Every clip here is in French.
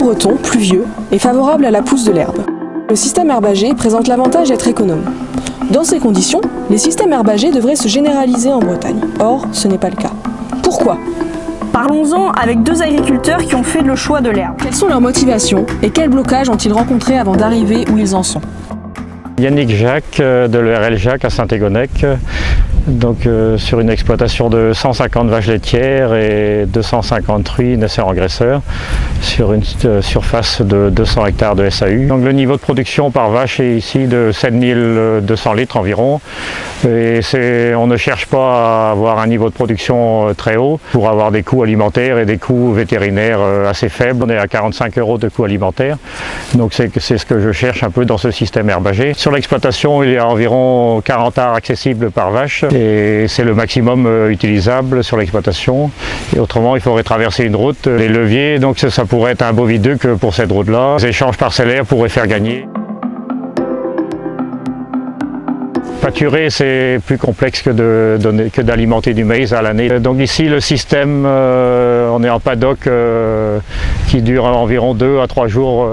breton, pluvieux, est favorable à la pousse de l'herbe. Le système herbagé présente l'avantage d'être économe. Dans ces conditions, les systèmes herbagés devraient se généraliser en Bretagne. Or, ce n'est pas le cas. Pourquoi ? Parlons-en avec deux agriculteurs qui ont fait le choix de l'herbe. Quelles sont leurs motivations et quels blocages ont-ils rencontrés avant d'arriver où ils en sont ? Yannick Jacques de l'ERL Jacques à Saint-Égonec, donc sur une exploitation de 150 vaches laitières et 250 truies naisseurs-engraisseurs sur une surface de 200 hectares de SAU. Donc le niveau de production par vache est ici de 7200 litres environ et on ne cherche pas à avoir un niveau de production très haut pour avoir des coûts alimentaires et des coûts vétérinaires assez faibles. On est à 45 € de coûts alimentaires, donc c'est ce que je cherche un peu dans ce système herbagé. Sur l'exploitation, il y a environ 40 arts accessibles par vache et c'est le maximum utilisable sur l'exploitation. Et autrement, il faudrait traverser une route, les leviers, donc ça pourrait être un beau viaduc pour cette route-là. Les échanges parcellaires pourraient faire gagner. Pâturer, c'est plus complexe que d'alimenter du maïs à l'année. Donc ici, le système, on est en paddock qui dure environ 2 à 3 jours.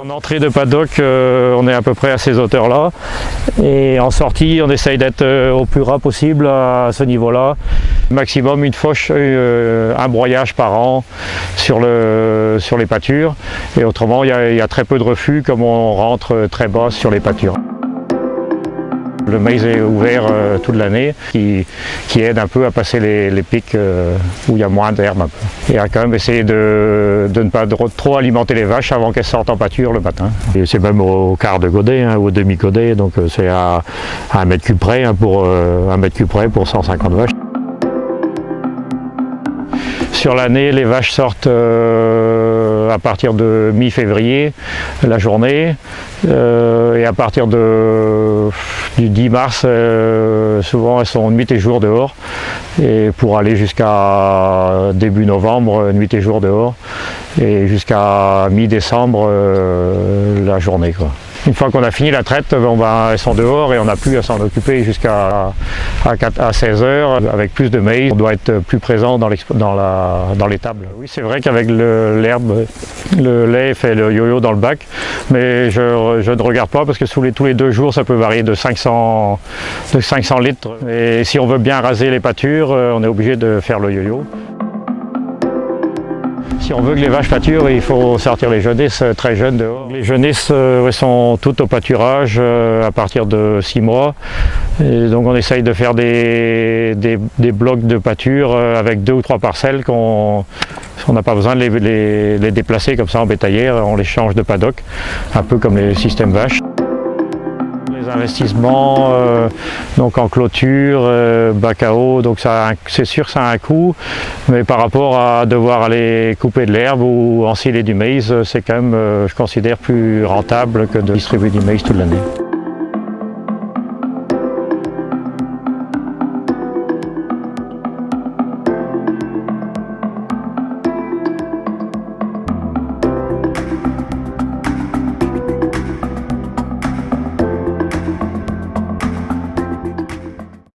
En entrée de paddock, on est à peu près à ces hauteurs-là. Et en sortie, on essaye d'être au plus ras possible à ce niveau-là. Maximum une fauche, un broyage par an sur les pâtures. Et autrement, il y a très peu de refus comme on rentre très bas sur les pâtures. Le maïs est ouvert toute l'année, qui aide un peu à passer les pics où il y a moins d'herbe. Et à quand même essayer de ne pas trop alimenter les vaches avant qu'elles sortent en pâture le matin. C'est même au quart de godet, au demi-godet, donc c'est à 1 mètre cube près, pour 150 vaches. Sur l'année, les vaches sortent à partir de mi-février, la journée, et à partir du 10 mars, souvent elles sont nuit et jour dehors, et pour aller jusqu'à début novembre, nuit et jour dehors, et jusqu'à mi-décembre, la journée, quoi. Une fois qu'on a fini la traite, elles sont dehors et on n'a plus à s'en occuper jusqu'à 16 h avec plus de maïs. On doit être plus présent dans l'étable. Oui, c'est vrai qu'avec l'herbe, le lait fait le yo-yo dans le bac, mais je ne regarde pas parce que tous les 2 jours, ça peut varier de 500 litres. Et si on veut bien raser les pâtures, on est obligé de faire le yo-yo. Si on veut que les vaches pâturent, il faut sortir les jeunesses très jeunes dehors. Les jeunesses sont toutes au pâturage à partir de 6 mois. Et donc on essaye de faire des blocs de pâture avec 2 ou 3 parcelles on n'a pas besoin de les déplacer comme ça en bétaillère, on les change de paddock, un peu comme les systèmes vaches. Les investissements donc en clôture, bac à eau, donc c'est sûr que ça a un coût, mais par rapport à devoir aller couper de l'herbe ou ensiler du maïs, c'est quand même, je considère, plus rentable que de distribuer du maïs toute l'année.